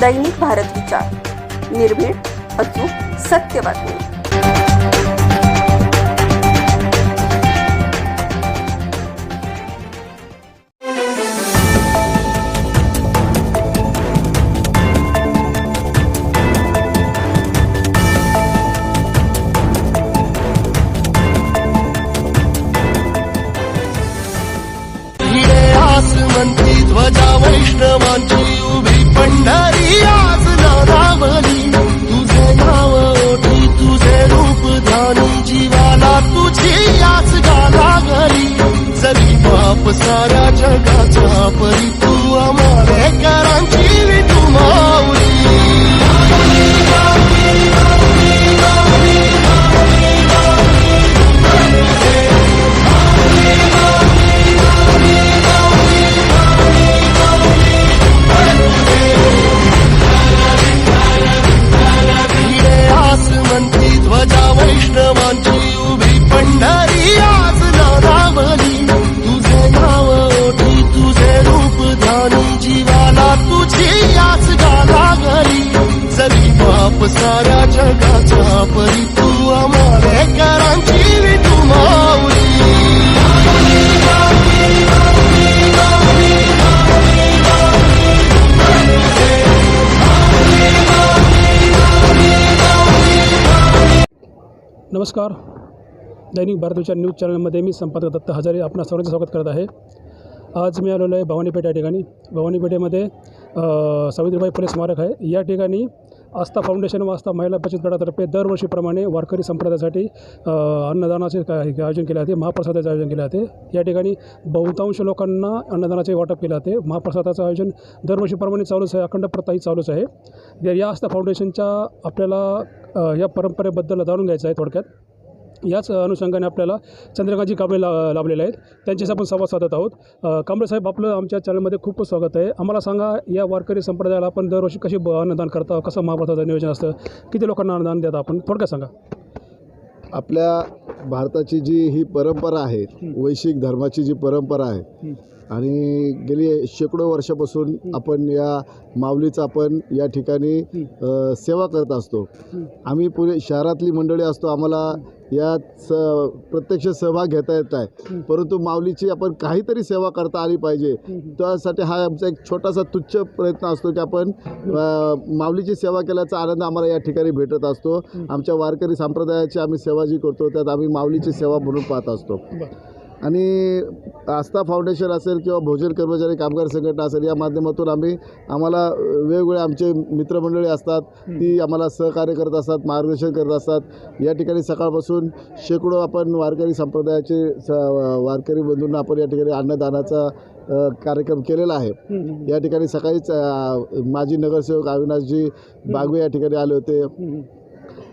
दैनिक भारत विचार, निर्भीड, अचूक, सत्य बातमी. मंत्री ध्वजा वैष्णवांची उभी पंढरी आज नारावली. तुझे नाव ओठी तुझे रूप ध्यानी जीवाला तुझी याच गालागली. जरी बाप साऱ्या जगाचा परी तू आमालेकरांची विठू माऊली. मंत्री ध्वजा वैष्णवांची उभी पंढरी आज नारावली. तुझे नाव ओठी तुझे रूप ध्यानी जीवाला तुझी याच गालागली. जरी बाप साऱ्या जगाचा परी तू आमालेकरांची विठू माऊली. नमस्कार. दैनिक भारताच्या न्यूज चॅनलमध्ये मी संपादक दत्त हजारे आपणा सर्वांचं स्वागत करत आहे. आज मी आलेलो आहे भवानीपेठ या ठिकाणी. भवानीपेठेमध्ये सावित्रीबाई फुले स्मारक आहे. या ठिकाणी आस्था फाउंडेशन व आस्था महिला बचत गटातर्फे दरवर्षीप्रमाणे वारकरी संप्रदायासाठी अन्नदानाचे आयोजन केले जाते. महाप्रसादाचे आयोजन केले जाते. या ठिकाणी बहुतांश लोकांना अन्नदानाचे वाटप केले जाते. महाप्रसादाचं आयोजन दरवर्षीप्रमाणे चालूच आहे. अखंड प्रथाही चालूच आहे. या आस्था फाउंडेशनच्या आपल्याला या परंपरेबद्दल जाणून घ्यायचं आहे. थोडक्यात याच अनुषंगाने आपल्याला चंद्रकांतजी कांबळे लाभलेले आहेत. त्यांच्याशी आपण संवाद साधत आहोत. कांबळे साहेब, आपलं आमच्या चॅनलमध्ये खूप स्वागत आहे. आम्हाला सांगा, या वारकरी संप्रदायाला आपण दरवर्षी कशी अन्नदान करता, कसं महाप्रसादाचं नियोजन असतं, किती लोकांना अन्नदान देता आपण, थोडक्यात सांगा. आपल्या भारताची जी ही परंपरा आहे, वैश्विक धर्माची जी परंपरा आहे आणि गेली शेकडो वर्षापासून आपण या माऊलीचा आपण या ठिकाणी सेवा करत असतो. आम्ही पुणे शहरातली मंडळी असतो, आम्हाला यात प्रत्यक्ष सहभाग घेता येत आहे, परंतु माऊलीची आपण काहीतरी सेवा करता आली पाहिजे. त्यासाठी हा आमचा एक छोटासा तुच्छ प्रयत्न असतो की आपण माऊलीची सेवा केल्याचा आनंद आम्हाला या ठिकाणी भेटत असतो. आमच्या वारकरी संप्रदायाची आम्ही सेवा जी करतो त्यात आम्ही माऊलीची सेवा म्हणून पाहत असतो. आणि आस्था फाउंडेशन असेल किंवा भोजन कर्मचारी कामगार संघटना असेल, या माध्यमातून आम्हाला वेगवेगळे आमचे मित्रमंडळी असतात, ती आम्हाला सहकार्य करत असतात, मार्गदर्शन करत असतात. या ठिकाणी सकाळपासून शेकडो आपण वारकरी संप्रदायाचे वारकरी बंधूंना आपण या ठिकाणी अन्नदानाचा कार्यक्रम केलेला आहे. या ठिकाणी सकाळीच माजी नगरसेवक अविनाशजी बागवे या ठिकाणी आले होते.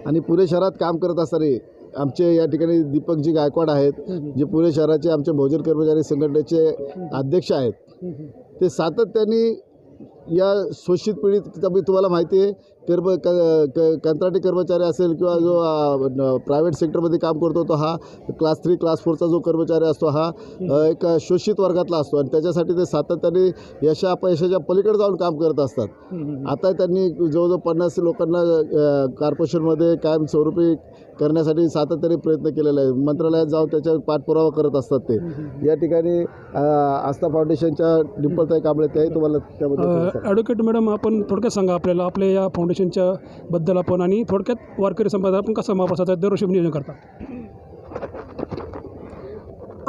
आणि पुणे शहरात काम करत असताना आमचे या ठिकाणी दीपकजी गायकवाड आहेत, जे पुणे शहराचे आमचे भोजन कर्मचारी संघटनेचे अध्यक्ष आहेत. ते सातत्याने या शोषित पीडित, तुम्हाला माहिती आहे, कंत्राटी कर्मचारी असेल किंवा जो प्रायव्हेट सेक्टरमध्ये काम करतो तो हा क्लास 3 क्लास 4चा जो कर्मचारी असतो हा एक शोषित वर्गातला असतो आणि त्याच्यासाठी ते सातत्याने अपयशाच्या पलीकडे जाऊन काम करत असतात. आता त्यांनी जवळजवळ 50 लोकांना कॉर्पोरेशनमध्ये कायमस्वरूपी करण्यासाठी सातत्याने प्रयत्न केलेला आहे. मंत्रालयात जाऊन त्याचा पाठपुरावा करत असतात ते. या ठिकाणी आस्था फाउंडेशनच्या डिंपलताई कांबळे त्याही तुम्हाला त्याबद्दल. ॲडव्होकेट मॅडम, आपण थोडक्यात सांगा आपल्याला आपल्या या फाउंडेशनच्या बद्दल आपण, आणि थोडक्यात वारकरी संप्रदाय आपण कसं महाप्रसादाचं दरवर्षी नियोजन करता.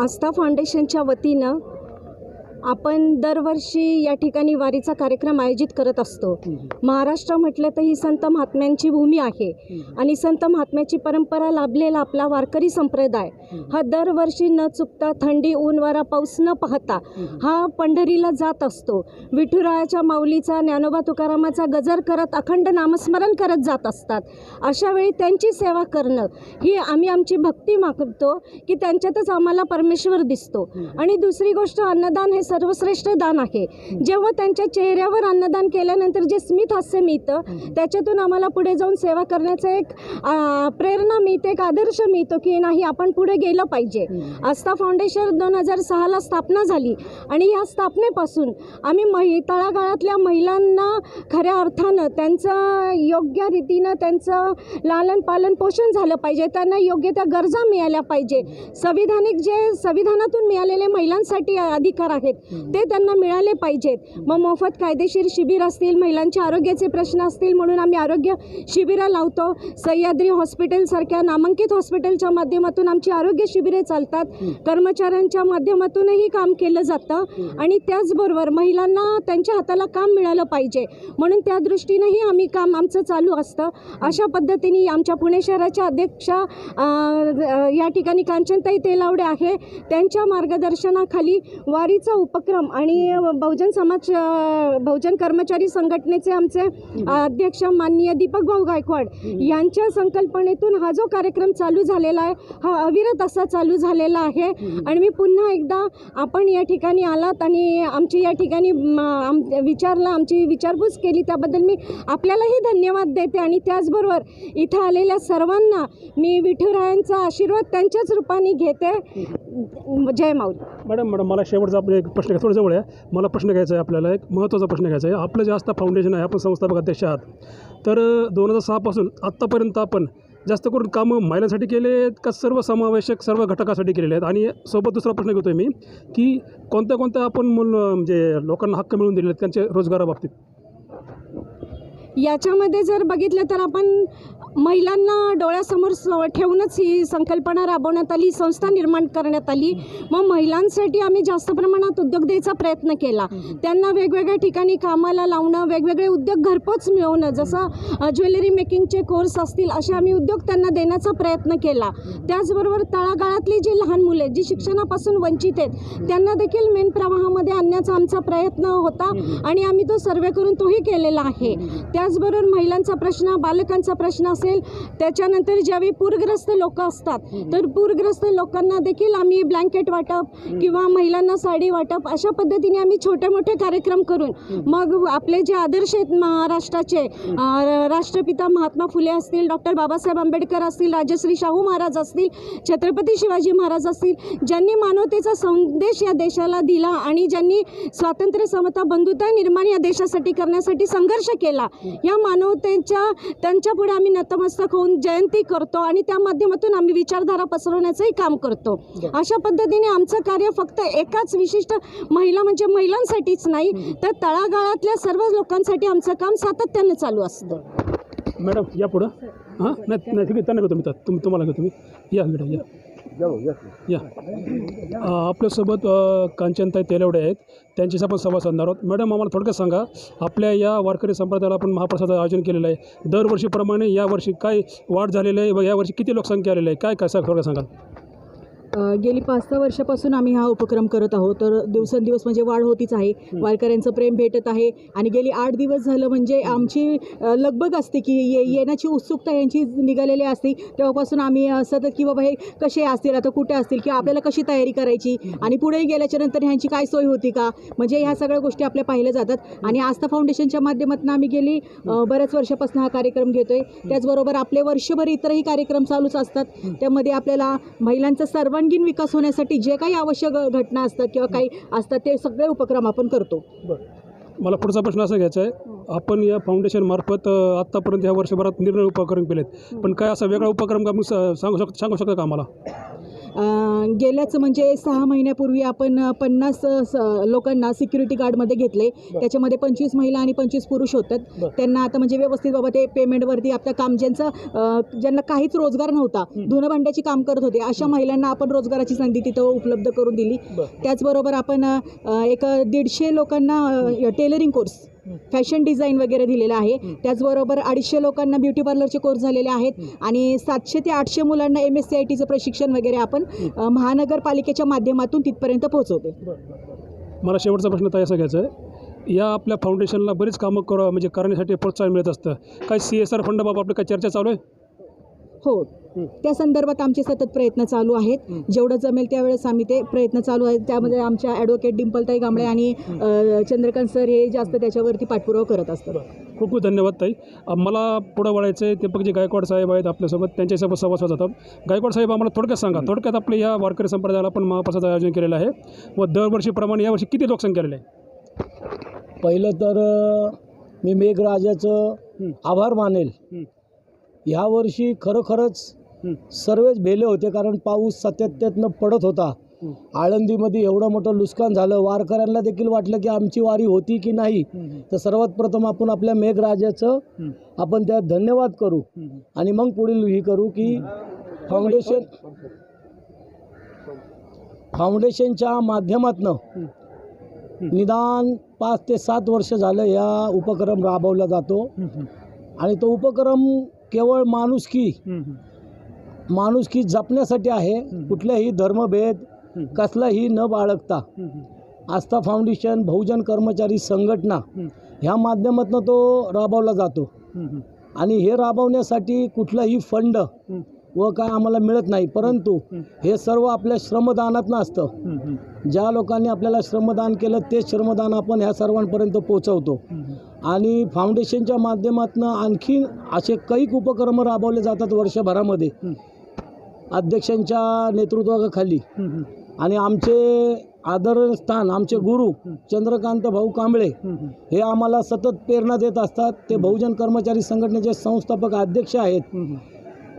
आस्था फाउंडेशनच्या वतीनं आपण दरवर्षी या ठिकाणी वारीचा कार्यक्रम आयोजित करत असतो. महाराष्ट्र म्हटलं तर ही संत महात्म्यांची भूमी आहे आणि संत महात्म्याची परंपरा लाभलेला आपला वारकरी संप्रदाय हा दरवर्षी न चुकता थंडी ऊन वारा पाऊस न पाहता हा पंढरीला जात असतो. विठुरायाच्या माऊलीचा, ज्ञानोबा तुकारामाचा गजर करत अखंड नामस्मरण करत जात असतात. अशा वेळी त्यांची सेवा करणं ही आम्ही आमची भक्ती मागतो की त्यांच्यातच आम्हाला परमेश्वर दिसतो. आणि दुसरी गोष्ट, अन्नदान हे सर्वश्रेष्ठ दान आहे. जेव्हा त्यांच्या चेहऱ्यावर अन्नदान केल्यानंतर जे स्मित हास्य मिळतं त्याच्यातून आम्हाला पुढे जाऊन सेवा करण्याचं एक प्रेरणा मिळते, एक आदर्श मिळतो की नाही आपण पुढे गेलं पाहिजे. आस्था फाउंडेशन 2006ला स्थापना झाली आणि ह्या स्थापनेपासून आम्ही तळागाळातल्या महिलांना खऱ्या अर्थानं त्यांचं योग्य रीतीनं त्यांचं लालन पालन पोषण झालं पाहिजे, त्यांना योग्य त्या गरजा मिळाल्या पाहिजे. जे संविधानातून मिळालेले महिलांसाठी अधिकार आहेत ते त्यांना मिळाले पाहिजेत. मग मोफत कायदेशीर शिबिर असतील, महिलांच्या आरोग्याचे प्रश्न असतील म्हणून आम्ही आरोग्य शिबिरं लावतो. सह्याद्री हॉस्पिटलसारख्या नामांकित हॉस्पिटलच्या माध्यमातून आमची आरोग्य शिबिरे चालतात. कर्मचाऱ्यांच्या माध्यमातूनही काम केलं जातं आणि त्याचबरोबर महिलांना त्यांच्या हाताला काम मिळालं पाहिजे म्हणून त्या दृष्टीनंही आम्ही काम आमचं चालू असतं. अशा पद्धतीने आमच्या पुणे शहराच्या अध्यक्षा या ठिकाणी कांचनताई तेलावडे आहे, त्यांच्या मार्गदर्शनाखाली वारीचा उपक्रम आणि बहुजन कर्मचारी संघटनेचे आमचे अध्यक्ष माननीय दीपक भाऊ गायकवाड यांच्या संकल्पनेतून हा जो कार्यक्रम चालू झालेला आहे हा अविरत असा चालू झालेला आहे. आणि मी पुन्हा एकदा आपण या ठिकाणी आलात आणि आमची या ठिकाणी विचारलं, आमची विचारपूस केली त्याबद्दल मी आपल्यालाही धन्यवाद देते. आणि त्याचबरोबर इथं आलेल्या सर्वांना मी विठुरायांचा आशीर्वाद त्यांच्याच रूपाने घेते. जय माऊली. मॅडम मला शेवटचा आपला एक प्रश्न थोडं जवळ आहे. मला प्रश्न घ्यायचा आहे, आपल्याला एक महत्त्वाचा प्रश्न घ्यायचा आहे. आपलं जे आस्था फाउंडेशन आहे, आपण संस्थापक अध्यक्ष आहात, तर 2006 पासून आत्तापर्यंत आपण जास्त करून कामं महिलांसाठी केले आहेत का सर्व समावेशक सर्व घटकासाठी केलेले आहेत? आणि सोबत दुसरा प्रश्न घेतो आहे मी की कोणत्या आपण म्हणजे लोकांना हक्क मिळवून दिले आहेत त्यांच्या रोजगाराबाबतीत? याच्यामध्ये जर बघितलं तर आपण महिलांना डोळ्यासमोर ठेवूनच ही संकल्पना राबवण्यात आली, संस्था निर्माण करण्यात आली. मग महिलांसाठी आम्ही जास्त प्रमाणात उद्योग द्यायचा प्रयत्न केला. त्यांना वेगवेगळ्या ठिकाणी कामाला लावणं, वेगवेगळे उद्योग घरपोच मिळवणं, जसं ज्वेलरी मेकिंगचे कोर्स असतील असे आम्ही उद्योग त्यांना देण्याचा प्रयत्न केला. त्याचबरोबर तळागाळातली जी लहान मुले जी शिक्षणापासून वंचित आहेत त्यांना देखील मेन प्रवाहामध्ये आणण्याचा आमचा प्रयत्न होता आणि आम्ही तो सर्वे करून तोही केलेला आहे. त्याचबरोबर महिलांचा प्रश्न, बालकांचा प्रश्न असेल, त्याच्यानंतर ज्यावेळी पूरग्रस्त लोक असतात तर पूरग्रस्त लोकांना देखील आम्ही ब्लँकेट वाटप किंवा महिलांना साडी वाटप अशा पद्धतीने आम्ही छोटे मोठे कार्यक्रम करून मग आपले जे आदर्श आहेत महाराष्ट्राचे, राष्ट्रपिता महात्मा फुले असतील, डॉक्टर बाबासाहेब आंबेडकर असतील, राजश्री शाहू महाराज असतील, छत्रपती शिवाजी महाराज असतील, ज्यांनी मानवतेचा संदेश या देशाला दिला आणि ज्यांनी स्वातंत्र्य, समता, बंधुता निर्माण या देशासाठी करण्यासाठी संघर्ष केला, या मानवतेच्या त्यांच्या पुढे आम्ही नतमस्तक होऊन जयंती करतो आणि त्या माध्यमातून आम्ही विचारधारा पसरवण्याचंही काम करतो. अशा पद्धतीने आमचं कार्य फक्त एकाच विशिष्ट महिला म्हणजे महिलांसाठीच नाही तर तळागाळातल्या सर्व लोकांसाठी आमचं काम सातत्याने चालू असतं. मॅडम या पुढं. हां नाही ठीक आहे, त्यांना घेतो मी तुम्हाला घेतो मी. या मॅडम या. आपल्यासोबत कांचनताई तेलवडे आहेत, त्यांच्याशी आपण संवाद साधणार आहोत. मॅडम आम्हाला थोडक्यात सांगा, आपल्या या वारकरी संप्रदायाला आपण महाप्रसादाचं आयोजन केलेलं आहे. दरवर्षीप्रमाणे यावर्षी काय वाढ झालेली आहे व यावर्षी किती लोकसंख्या आलेली आहे, काय थोडक्यात सांगा. गेली 5-6 वर्षापासून आम्ही हा उपक्रम करत आहोत. तर दिवसेंदिवस म्हणजे वाढ होतीच आहे, वारकऱ्यांचं प्रेम भेटत आहे आणि गेली 8 दिवस झालं म्हणजे आमची लगबग असते की येण्याची उत्सुकता यांची निघालेली असते. तेव्हापासून आम्ही सतत की बाबा हे कसे असतील, आता कुठे असतील किंवा आपल्याला कशी तयारी करायची आणि पुढे गेल्याच्या नंतर ह्यांची काय सोय होती का, म्हणजे ह्या सगळ्या गोष्टी आपल्या पाहिल्या जातात. आणि आस्था फाउंडेशनच्या माध्यमातून आम्ही गेली बऱ्याच वर्षापासून हा कार्यक्रम घेतो आहे. त्याचबरोबर आपले वर्षभर इतरही कार्यक्रम चालूच असतात. त्यामध्ये आपल्याला महिलांचा सर्वांगीण विकास होण्यासाठी जे काही आवश्यक घटना असतात किंवा काही असतात ते सगळे उपक्रम आपण करतो. मला पुढचा प्रश्न असा घ्यायचा आहे, आपण या फाउंडेशन मार्फत आत्तापर्यंत या वर्षभरात निर्णय उपक्रम केलेत, पण काय असा वेगळा उपक्रम का सांगू शकता का आम्हाला? गेल्याच म्हणजे 6 महिन्यापूर्वी आपण 50 लोकांना सिक्युरिटी गार्डमध्ये घेतले. त्याच्यामध्ये 25 महिला आणि 25 पुरुष होतात. त्यांना आता म्हणजे व्यवस्थित बाबा ते पेमेंटवरती आपलं काम, ज्यांना काहीच रोजगार नव्हता, धुणं भांड्याची काम करत होते, अशा महिलांना आपण रोजगाराची संधी तिथं उपलब्ध करून दिली. त्याचबरोबर आपण एक 150 लोकांना टेलरिंग कोर्स, फॅशन डिझाईन वगैरे दिलेलं आहे. त्याचबरोबर 250 लोकांना ब्युटी पार्लरचे कोर्स झालेले आहेत आणि 700 ते 800 मुलांना MSCITचं प्रशिक्षण वगैरे आपण महानगरपालिकेच्या माध्यमातून तिथपर्यंत पोहोचवतो. मला शेवटचा प्रश्न ताई असा घ्यायचा आहे, या आपल्या फाउंडेशनला बरीच कामं करण्यासाठी प्रोत्साहन मिळत असतं. काही CSR फंडाबाबत आपली काय चर्चा चालू आहे? हो, त्या संदर्भात आमचे सतत प्रयत्न चालू आहेत. जेवढं जमेल त्यावेळेस आम्ही ते प्रयत्न चालू आहेत. त्यामध्ये आमच्या ॲडव्होकेट डिंपलताई कांबळे आणि चंद्रकांत सर हे जास्त त्याच्यावरती पाठपुरावा करत असतात. खूप खूप धन्यवाद ताई. मला पुढं वळायचं आहे. दीपकजी गायकवाड साहेब आहेत आपल्यासोबत, त्यांच्यासोबत संवाद साधतात. गायकवाड साहेब, आम्हाला थोडक्यात सांगा, थोडक्यात आपल्या या वारकरी संप्रदायाला आपण महाप्रसादाचं आयोजन केलेलं आहे व दरवर्षीप्रमाणे यावर्षी किती लोकसंख्या आलेली आहे? पहिलं तर मी मेघराजाचं आभार मानेल. यावर्षी खरोखरच सर्वच भेले होते, कारण पाऊस सातत्यानं पडत होता. आळंदीमध्ये एवढं मोठं नुकसान झालं, वारकऱ्यांना देखील वाटलं की आमची वारी होती की नाही. तर सर्वात प्रथम आपण आपल्या मेघराजाचं आपण त्यात धन्यवाद करू आणि मग पुढील ही करू की फाउंडेशनच्या माध्यमातनं निदान 5 ते 7 वर्ष झालं या उपक्रम राबवला जातो. आणि तो उपक्रम केवळ माणुसकी जपण्यासाठी आहे. कुठल्याही धर्मभेद कसलाही न बाळगता आस्था फाउंडेशन बहुजन कर्मचारी संघटना ह्या माध्यमातून तो राबवला जातो. आणि हे राबवण्यासाठी कुठलाही फंड व काय आम्हाला मिळत नाही, परंतु हे सर्व आपल्या श्रमदानातनं असतं. ज्या लोकांनी आपल्याला श्रमदान केलं ते श्रमदान आपण ह्या सर्वांपर्यंत पोचवतो. आणि फाउंडेशनच्या माध्यमातून आणखी असे काही उपक्रम राबवले जातात वर्षभरामध्ये अध्यक्षांच्या नेतृत्वाखाली. आणि आमचे आदरस्थान आमचे गुरु चंद्रकांत भाऊ कांबळे हे आम्हाला सतत प्रेरणा देत असतात. ते बहुजन कर्मचारी संघटनेचे संस्थापक अध्यक्ष आहेत.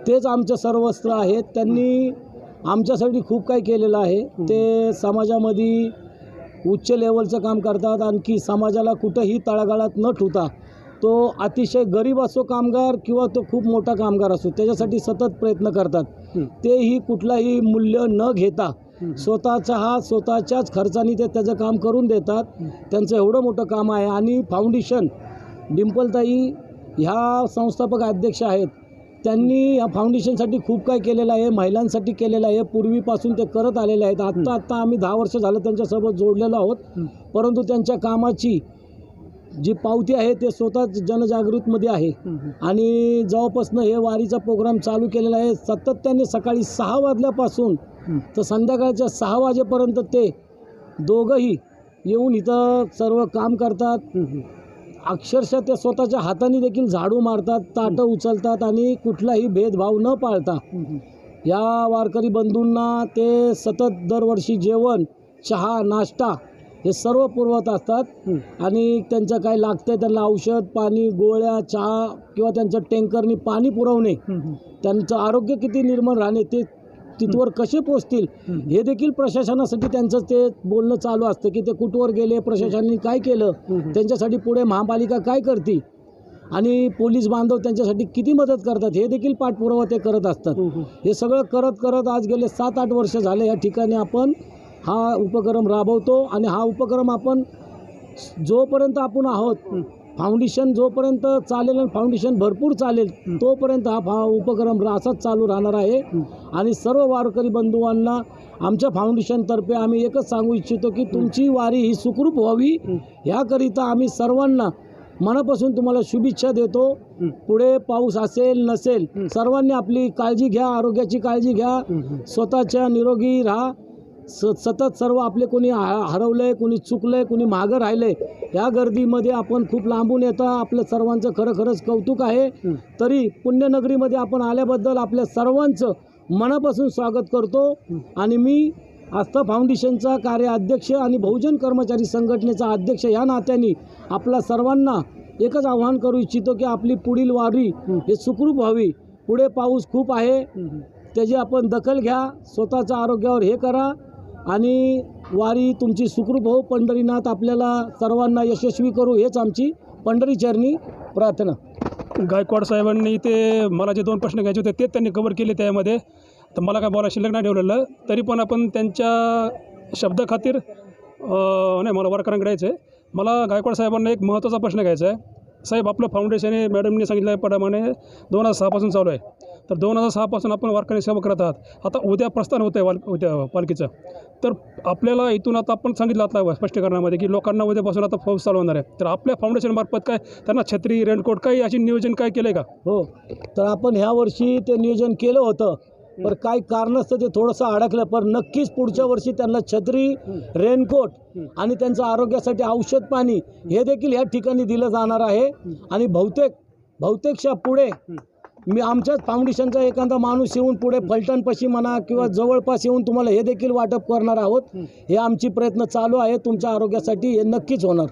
तेच आमचं सर्वस्व आहेत. त्यांनी आमच्यासाठी खूप काही केलेलं आहे. ते समाजामध्ये उच्च लेवलचं काम करतात. आणखी समाजाला कुठंही तळागाळात न ठेवता तो अतिशय गरीब असो कामगार किंवा तो खूप मोठा कामगार असो त्याच्यासाठी सतत प्रयत्न करतात. तेही कुठलाही मूल्य न घेता स्वतःच्याच खर्चाने ते त्याचं काम करून देतात. त्यांचं एवढं मोठं काम आहे. आणि फाउंडेशन डिंपलताई ह्या संस्थापक अध्यक्ष आहेत. त्यांनी या फाउंडेशनसाठी खूप काय केलेलं आहे, महिलांसाठी केलेलं आहे. पूर्वीपासून ते करत आलेले आहेत. आत्ता आम्ही 10 वर्ष झालं त्यांच्यासोबत जोडलेलो आहोत. परंतु त्यांच्या कामाची जी पावती आहे ते स्वतःच जनजागृतीमध्ये आहे. आणि जेव्हापासून हे वारीचा प्रोग्राम चालू केलेला आहे सातत्याने सकाळी 6 वाजल्यापासून तर संध्याकाळच्या 6 वाजेपर्यंत ते दोघंही येऊन इथं सर्व काम करतात. अक्षरशः ते स्वतःच्या हाताने देखील झाडू मारतात, ताटं उचलतात आणि कुठलाही भेदभाव न पाळता या वारकरी बंधूंना ते सतत दरवर्षी जेवण, चहा, नाश्ता हे सर्व पुरवत असतात. आणि त्यांचं काय लागतं त्यांना औषध, पाणी, गोळ्या, चहा किंवा त्यांच्या टँकरनी पाणी पुरवणे, त्यांचं आरोग्य किती निर्मळ राहणे, ते तिथवर कसे पोचतील हे देखील प्रशासनासाठी त्यांचं ते बोलणं चालू असतं की ते कुठवर गेले, प्रशासनाने काय केलं, त्यांच्यासाठी पुढे महापालिका काय करते आणि पोलीस बांधव त्यांच्यासाठी किती मदत करतात हे देखील पाठपुरावा ते करत असतात. हे सगळं करत आज गेले 7-8 वर्ष झाले या ठिकाणी आपण हा उपक्रम राबवतो. आणि हा उपक्रम आपण जोपर्यंत आपण आहोत, फाउंडेशन जोपर्यंत चालेल आणि फाउंडेशन भरपूर चालेल तोपर्यंत हा उपक्रम असाच चालू राहणार आहे. आणि सर्व वारकरी बंधुवांना आमच्या फाउंडेशनतर्फे आम्ही एकच सांगू इच्छितो की तुमची वारी ही सुखरूप व्हावी, याकरिता आम्ही सर्वांना मनापासून तुम्हाला शुभेच्छा देतो. पुढे पाऊस असेल नसेल सर्वांनी आपली काळजी घ्या, आरोग्याची काळजी घ्या, स्वतःच्या निरोगी राहा. सतत सर्व आपले कोणी हरवलंय, कोणी चुकलंय, कोणी मागं राहिलंय, या गर्दीमध्ये आपण खूप लांबून येता. आपलं सर्वांचं खरंच कौतुक आहे. तरी पुण्यनगरीमध्ये आपण आल्याबद्दल आपल्या सर्वांचं मनापासून स्वागत करतो. आणि मी आस्था फाउंडेशनचा कार्याध्यक्ष आणि बहुजन कर्मचारी संघटनेचा अध्यक्ष या नात्याने आपल्या सर्वांना एकच आवाहन करू इच्छितो की आपली पुढील वारी हे सुखरूप व्हावी. पुढे पाऊस खूप आहे, त्याची आपण दखल घ्या, स्वतःच्या आरोग्यावर हे करा आणि वारी तुमची सुखरूप हो. पंढरीनाथ आपल्याला सर्वांना यशस्वी करू हेच आमची पंढरीचरणी प्रार्थना. गायकवाड साहेबांनी ते मला जे 2 प्रश्न घ्यायचे होते ते त्यांनी कव्हर केले त्यामध्ये, तर मला काय बोला शिल्लक नाही ठेवलेलं. तरी पण आपण त्यांच्या शब्दाखातीर नाही मला वारकऱ्यांकडे यायचं आहे. मला गायकवाड साहेबांना एक महत्त्वाचा प्रश्न घ्यायचा आहे. साहेब, आपलं फाउंडेशन हे मॅडमने सांगितल्याप्रमाणे 2006 पासून चालू आहे. तर 2006पासून आपण वारकरी सेवा करत आहात. आता उद्या प्रस्थान होतं आहे उद्या पालखीचं. तर आपल्याला इथून आता आपण सांगितलं आता स्पष्टीकरणामध्ये की लोकांना उद्यापासून आता पाऊस चालू होणार आहे. तर आपल्या फाउंडेशनमार्फत काय त्यांना छत्री, रेनकोट काही अशी नियोजन काय केलं आहे का? हो, तर आपण ह्या वर्षी ते नियोजन केलं होतं, पण काही कारणास्तव ते थोडंसं अडकलं. पण नक्कीच पुढच्या वर्षी त्यांना छत्री, रेनकोट आणि त्यांचं आरोग्यासाठी औषध पाणी हे देखील ह्या ठिकाणी दिलं जाणार आहे. आणि बहुतेकशा पुढे मी आमच्याच फाउंडेशनचा एखादा माणूस येऊन पुढे फलटणपाशी म्हणा किंवा जवळपास येऊन तुम्हाला हे देखील वाटप करणार आहोत. हे आमची प्रयत्न चालू आहे. तुमच्या आरोग्यासाठी हे नक्कीच होणार.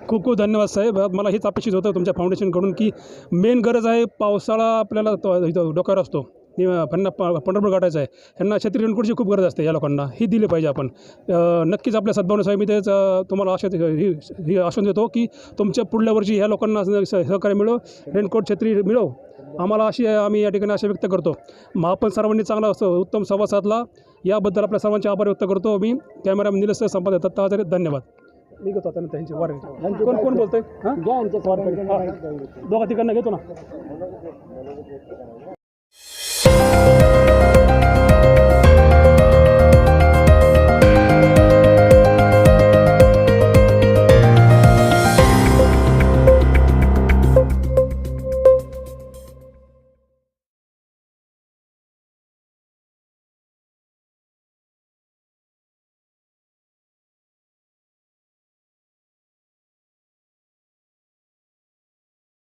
खूप खूप धन्यवाद साहेब. मला हेच अपेक्षित होतं तुमच्या फाउंडेशनकडून की मेन गरज आहे पावसाळा आपल्याला इथं डोक्यावर असतो. त्यांना पंढरपूर गाठायचं आहे. ह्यांना छत्री, रेनकोटची खूप गरज असते. या लोकांना ही दिली पाहिजे आपण. नक्कीच आपल्या सद्भावना समितीच तुम्हाला ही आश्वासन देतो की तुमच्या पुढल्या वर्षी ह्या लोकांना सहकार्य मिळो, रेनकोट, छत्री मिळो. आम्ही या ठिकाणी आशा व्यक्त करतो. आपण सर्वांनी चांगला उत्तम संवाद साधला याबद्दल आपल्या सर्वांचे आभार व्यक्त करतो. मी कॅमेरामॅन निलेश संपादक दत्ता हजारे. धन्यवाद. निघतो आता त्यांची वार कोण बोलतोय? हां, दोघा तिकडनं घेतो ना.